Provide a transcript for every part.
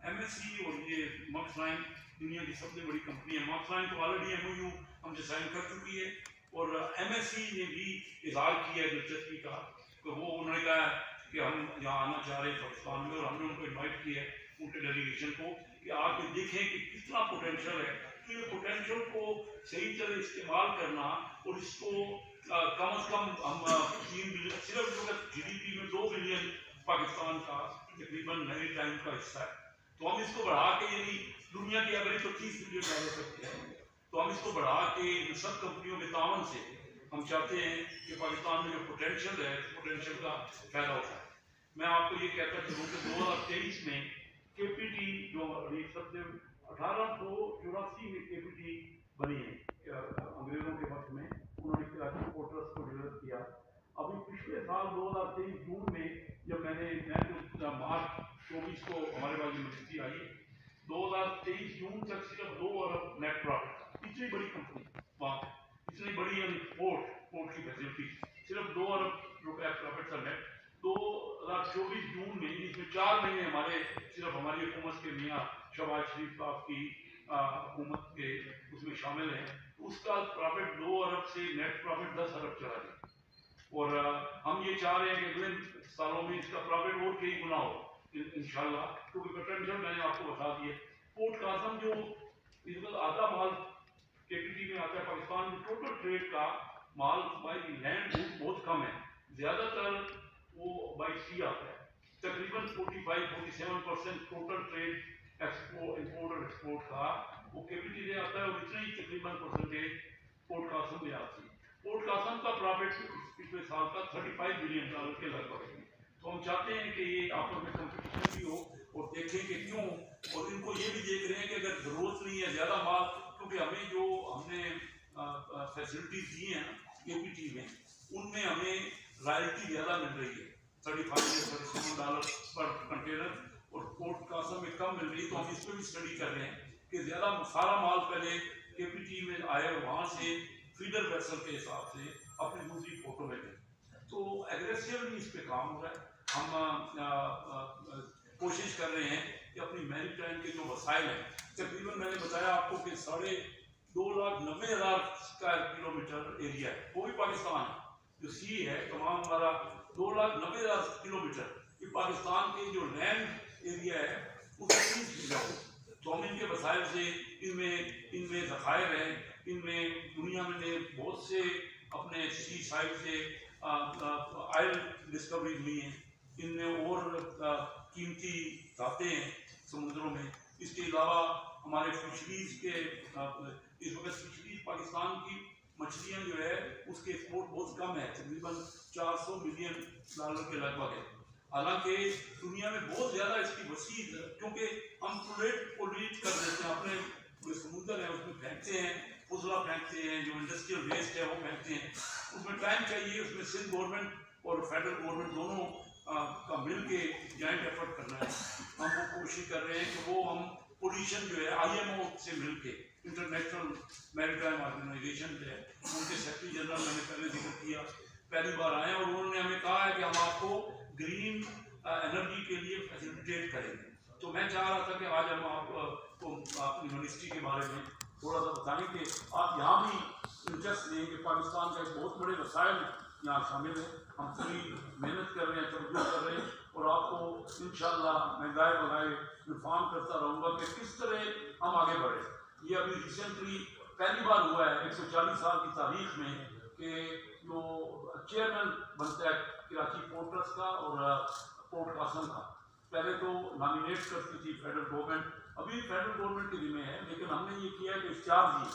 MSC और ये मक्स line दुनिया की सबसे बड़ी कंपनी है। मक्स लाइन तो ऑलरेडी MOU हमसे साइन कर चुकी है और MSC ने भी इजहार किया है दिलचस्पी का, तो वो उन्होंने कहा कि हम यहाँ आना चाह रहे हैं पाकिस्तान में, और हमने उनको इन्वाइट किया है उनके डेलीगेशन को कि आके देखें कि कितना पोटेंशियल है। तो ये पोटेंशियल को सही तरह इस्तेमाल करना और इसको कम से कम हम 3 बिलियन, सिर्फ GDP में 2 बिलियन पाकिस्तान का तकरीबन मैरी टाइम का हिस्सा है, तो हम इसको बढ़ा के, यानी दुनिया की एवरेज तो $30 बिलियन सकते हैं, तो हम इसको बढ़ा के इन सब कंपनियों के तावन से हम चाहते हैं कि पाकिस्तान में जो पोटेंशियल है, पोटेंशियल का फायदा उठाए। मैं आपको ये कहता चलूँ कि 2023 में KPT जो सबसे 1884 में KPT बनी है, अंग्रेजों के वक्त में उन्होंने कराची पोर्ट ट्रस्ट को डेवलप किया। अभी पिछले साल 2023 जून में जब मैं मार्च 24 को हमारे पास यूनिवर्सिटी आई, 2023 जून तक सिर्फ 2 अरब नेट प्रॉफिट, इतनी बड़ी कंपनी वहाँ, इतनी बड़ी पोर्ट की फैसिलिटी, सिर्फ 2 अरब रुपया प्रॉफिट का नेट। 2024 जून में, इसमें 4 महीने हमारे सिर्फ हमारी हुकूमत के मियाँ शहबाज शरीफ साहब की हुकूमत के उसमें शामिल हैं, उसका प्रॉफिट 2 अरब से नेट प्रॉफिट 10 अरब चला गया। और हम ये चाह रहे हैं कि अगले सालों में इसका प्रॉफिट और कई गुना हो इंशाल्लाह, क्योंकि पोटेंशियल मैंने आपको बता दिया। पोर्ट कासम जो इसमें आधा माल KPT में आता है, पाकिस्तान में टोटल ट्रेड का माल बाई लैंड बहुत कम है, ज्यादातर वो बाई सी आता है। तकरीबन 45-47% टोटल ट्रेड इंपोर्ट और एक्सपोर्ट का वो KPT से आता है, और इतना ही तकरीबन परसेंटेज पोर्ट कासम में आती है। पोर्ट कासम का प्रॉफिट पिछले साल का $35 बिलियन के लगभग है। तो हम चाहते हैं कि ये आपस में कंपटीशन भी हो और देखें कि क्यों, और इनको ये भी देख रहे हैं कि अगर जरूरत नहीं है ज़्यादा माल, क्योंकि हमें जो हमने फैसिलिटीज दी हैं KPT में, उनमें हमें रॉयल्टी ज़्यादा मिल रही है, $35-37 पर कंटेनर, और पोर्ट कासम में कम मिल रही है। तो हम इस पर भी स्टडी कर रहे हैं कि ज़्यादा सारा माल पहले KPT में आए और वहाँ से फीडर वेसल के हिसाब से अपनी दूसरी फोटो में दें। तो एग्रेसिवली इस पे काम हो रहा है। हम कोशिश कर रहे हैं कि अपनी मैरीटाइम के जो वसाइल हैं, तकरीबन मैंने बताया आपको कि 2,90,000 स्क्वायर किलोमीटर एरिया है, वो भी पाकिस्तान है। जो सी है तमाम हमारा 2,90,000 किलोमीटर, ये पाकिस्तान के जो लैंड एरिया है उसका 30%। तो हम इनके वसाइल से इनमें ज़खायर हैं, इनमें दुनिया में बहुत से अपने सी साइड से ऑयल डिस्कवरी हुई हैं, इनमें और कीमती धातें हैं समुद्रों में। इसके अलावा हमारे फिशरीज के इस वक्त फिशरीज पाकिस्तान की मछलियाँ जो है उसके एक्सपोर्ट बहुत कम है, तकरीबन $400 मिलियन के लगभग है। हालांकि दुनिया में बहुत ज़्यादा इसकी वसी, क्योंकि हम पोल्यूट कर देते हैं, अपने जो समुद्र है उसमें फेंकते हैं, फुजला फेंकते हैं, जो इंडस्ट्रियल वेस्ट है वो फेंकते हैं। उसमें टाइम चाहिए, उसमें सिंध गवर्नमेंट और फेडरल गवर्नमेंट दोनों का मिल के जॉइंट एफर्ट करना है। हम वो कोशिश कर रहे हैं कि वो हम पोल्यूशन जो है IMO से मिल के, इंटरनेशनल मैरीटाइम ऑर्गेनाइजेशन है, उनके सेक्रेटरी जनरल मैंने पहले जिक्र किया, पहली बार आए और उन्होंने हमें कहा है कि हम आपको ग्रीन एनर्जी के लिए फैसिलिटेट करेंगे। तो मैं चाह रहा था कि आज हम आपको अपनी यूनिवर्सिटी के बारे में थोड़ा सा बताएं कि आप यहाँ भी इंटरेस्ट लें कि पाकिस्तान का एक बहुत बड़े वसाइल यहाँ शामिल है। हम पूरी मेहनत कर रहे हैं, तवज्जो कर रहे हैं, और आपको इंशाअल्लाह मैं गाय बगाए इन्फॉर्म करता रहूँगा कि किस तरह हम आगे बढ़े। ये अभी रिसेंटली पहली बार हुआ है 140 साल की तारीख में कि जो चेयरमैन बनता है कराची पोर्ट ट्रस्ट का और पोर्ट कासम का। पहले तो नॉमिनेट करती थी फेडरल गवर्नमेंट, अभी फेडरल गवर्नमेंट के जिम्मे है, लेकिन हमने ये किया है कि इख्तियार दिए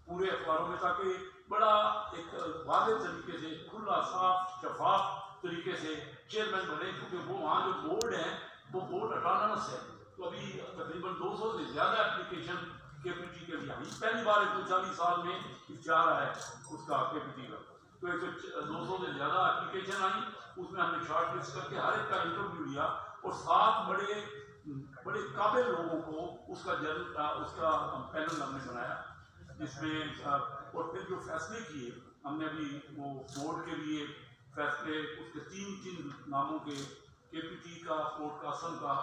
पूरे अखबारों में, ताकि बड़ा एक वाज़ेह तरीके से, खुला साफ शफाफ तरीके से चेयरमैन बने, क्योंकि वो वहाँ जो बोर्ड है वो बोर्ड ऑटोनमस है। तो अभी तकरीबन 200 से ज़्यादा एप्लीकेशन KPT के लिए आई, पहली बार 140 साल में इख्तियार है उसका KPT का। तो 200 से ज़्यादा एप्लीकेशन आई, उसमें हमने शॉर्ट लिस्ट करके हर एक का इंटरव्यू लिया, और 7 बड़े काबिल लोगों को उसका पैनल हमने बनाया, जिसमें और फिर जो फैसले किए हमने, अभी वो बोर्ड के लिए फैसले उसके 3 नामों के KPT का, पोर्ट कासम का,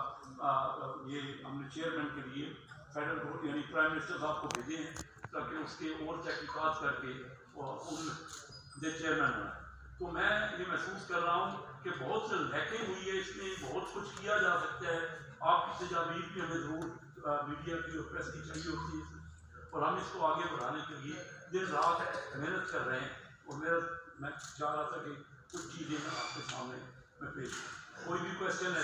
ये हमने चेयरमैन के लिए फेडरल यानी प्राइम मिनिस्टर साहब को भेजे हैं ताकि उसके और तहकीकात करके उन चेयरमैन बनाए। तो मैं ये महसूस कर रहा हूँ कि बहुत से हैकिंग हुई है, इसमें बहुत कुछ किया जा सकता है। आपकी तजावीज़ भी हमें ज़रूर मीडिया की और प्रेस की चाहिए होती है और हम इसको आगे बढ़ाने के लिए दिन रात मेहनत कर रहे हैं। और मैं चाह रहा था कि कुछ चीज़ें मैं आपके सामने मैं पेश करूँ। कोई भी क्वेश्चन है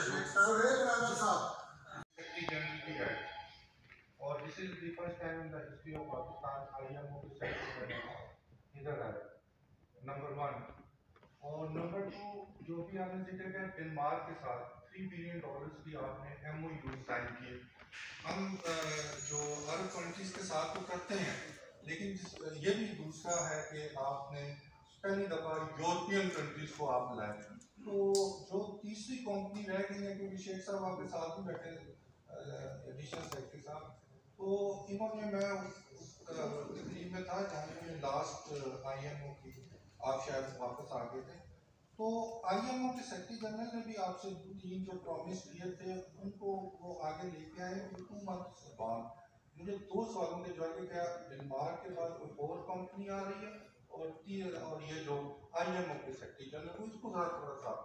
और this is the first time in the history of Pakistan IMO के सेक्रेटरी इधर आए, नंबर 1। और नंबर 2, जो भी आपने जिक्र किया डेनमार्क के साथ $3 बिलियन की आपने MOU साइन किए। हम जो अरब कंट्रीज के साथ तो करते हैं, लेकिन ये भी दूसरा है कि आपने पहली दफ़ा यूरोपियन कंट्रीज को आप लाए। तो जो तीसरी कंपनी रह गई है, क्योंकि शेख साहब आपके साथ भी बैठे एडिशनल सेक्रेटरी साहब, तो इन्होंने मैं उस तकरीब में था जहाँ पे लास्ट IMO की आप शायद वापस आ गए थे। तो IMO के सेक्रेटरी जनरल ने भी आपसे 3 जो प्रॉमिस किए थे उनको वो आगे लेके आए। 2 मंथ्स बाद मुझे 2 सवालों के जवाब क्या डेनमार्क के बाद कोई और कंपनी आ रही है और ये जो IMO के सेक्रेटरी जनरल को इसको थोड़ा सा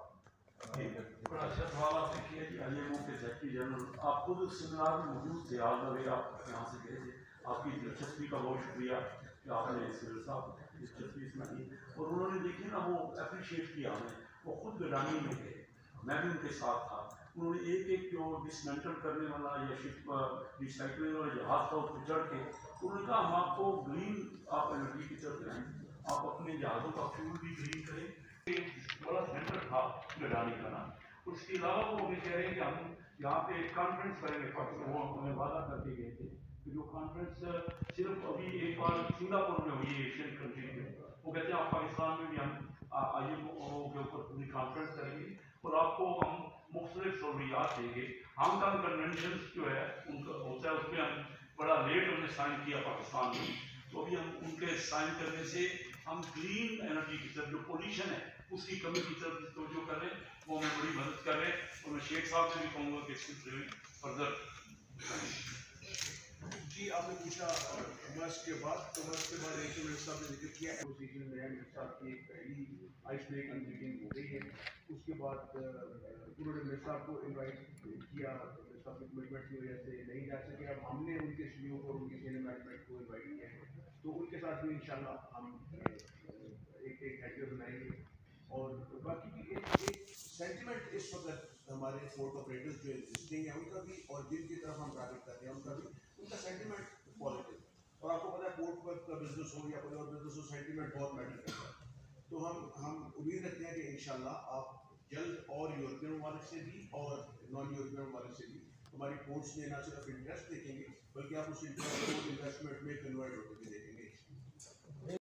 बड़ा अच्छा सवाल आपने किया कि IMO के सेक्रेटरी जनरल आप खुद उस सेमिनार में मौजूद थे, आज लगे आप यहाँ से गए थे। आपकी दिलचस्पी का बहुत शुक्रिया कि आपने सिविल साहब दिलचस्पी इसमें की और उन्होंने देखी ना वो अप्रिशिएट किया हमें। वो खुद गिरानी में गए, मैं भी उनके साथ था। उन्होंने एक जो डिसमेंटल करने वाला या शिप रिसाइकलिंग वाला जहाज था उस पर चढ़ के उन्होंने कहा हम आपको ग्रीन आप एनर्जी की तरफ जाएँ, आप अपने जहाज़ों का फ्यूल भी ग्रीन करें। बड़ा सेंटर था लगाने का ना। उसके अलावा वो भी कह रहे हैं कि हम यहाँ पे एक कॉन्फ्रेंस करेंगे, वो हमें वादा करके गए थे कि जो कॉन्फ्रेंस सिर्फ अभी एक बार सिंगापुर में हुई है एशियन कंट्री में। वो कहते हैं आप पाकिस्तान में भी हम IMO के ऊपर पूरी कॉन्फ्रेंस करेंगे और आपको हम मुख्तलिफ सहूलियात देंगे। हांगकांग कन्वेंशन जो है उनका होता है, उसमें हम बड़ा लेट हमने साइन किया पाकिस्तान में, तो अभी हम उनके साइन करने से हम ग्रीन एनर्जी की तरफ जो पोल्यूशन है उसकी कमी की तरफ तवज्जो कर रहे हैं, वो हमें बड़ी मदद कर रहे हैं। और मैं शेख साहब से भी कहूँगा कि इसके फर्दर जी आपने पूछा मर्स के बाद, तो मर्स के बाद एक मिनिस्टर साहब ने जिक्र किया एसोसिएशन में मिनिस्टर साहब की एक पहली आइस ब्रेकिंग मीटिंग हो गई है। उसके बाद उन्होंने मिनिस्टर साहब को इन्वाइट किया, मिनिस्टर साहब की कमिटमेंट की वजह से नहीं जा सके। अब हमने उनके सीईओ और उनके सीनियर मैनेजमेंट को इन्वाइट किया है, तो उनके साथ भी इंशाल्लाह हम एक हैकर बनाएंगे। और बाकी भी एक सेंटिमेंट इस वक्त हमारे पोर्ट ऑपरेटर्स जो एग्जिस्टिंग है उनका भी और जिनकी तरफ हम टारगेट करते हैं उनका भी उनका सेंटिमेंट पॉजिटिव। और आपको पता है पोर्ट पर का बिजनेस हो या कोई और बिजनेस हो, सेंटिमेंट बहुत मैटर करता है। तो हम उम्मीद रखते हैं कि इंशाल्लाह आप जल्द और यूरोपियन ममालिक से भी और नॉन यूरोपियन ममालिक से भी हमारी पोर्ट्स में ना सिर्फ इंटरेस्ट देखेंगे बल्कि आप उस इंटरेस्ट को इन्वेस्टमेंट में कन्वर्ट होकर भी देखेंगे।